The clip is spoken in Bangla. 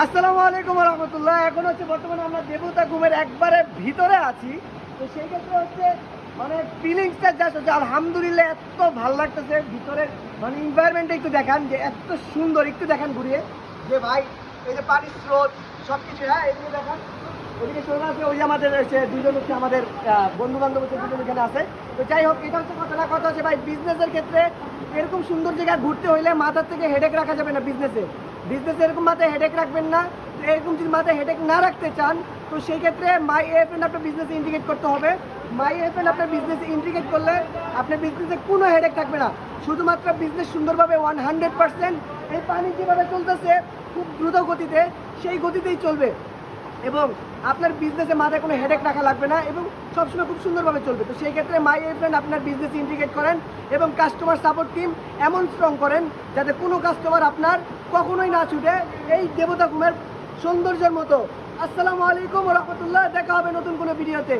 আসসালামু আলাইকুম রহমতুল্লাহ। এখন হচ্ছে বর্তমানে আমরা দেবতা ঘুমের একবারে ভিতরে আছি। তো সেই ক্ষেত্রে হচ্ছে মানে ফিলিংসটা জাস্ট হচ্ছে আলহামদুলিল্লাহ, এত ভালো লাগতেছে ভিতরের মানে এনভায়রনমেন্টটা একটু দেখান যে এত সুন্দর, একটু দেখান ঘুরিয়ে যে ভাই এই যে পানির স্রোত সব কিছু। হ্যাঁ, এদিকে দেখান, ওদিকে চলে আছে ওই যে আমাদের এসে দুজন হচ্ছে আমাদের বন্ধু বান্ধব হচ্ছে দুজন এখানে আছে। তো যাই হোক, এটা হচ্ছে কথা না, কথা হচ্ছে ভাই বিজনেসের ক্ষেত্রে এরকম সুন্দর জায়গা ঘুরতে হইলে মাথার থেকে হেডেক রাখা যাবে না। বিজনেসে এরকম মাথায় হেডেক রাখবেন না। তো এরকম যদি মাথায় হেডেক না রাখতে চান তো সেই ক্ষেত্রে মাই এফএন আপনার বিজনেসে ইন্ডিকেট করতে হবে। মাই এফএন আপনার বিজনেসে ইন্ডিকেট করলে আপনার বিজনেসে কোনো হেডেক থাকবে না। শুধুমাত্র বিজনেস সুন্দরভাবে 100% এই পানি যেভাবে চলতেছে খুব দ্রুত গতিতে, সেই গতিতেই চলবে এবং আপনার বিজনেসে মাথায় কোনো হেডেক রাখা লাগবে না এবং সবসময় খুব সুন্দরভাবে চলবে। তো সেই ক্ষেত্রে মাই এফএন আপনার বিজনেস ইন্ডিকেট করেন এবং কাস্টমার সাপোর্ট টিম এমন স্ট্রং করেন যাতে কোনো কাস্টমার আপনার কখনোই না ছুটে, এই দেবতা ঘুমের সৌন্দর্যের মতো। আসসালামু আলাইকুম রহমতুল্লাহ। দেখা হবে নতুন কোনো ভিডিওতে।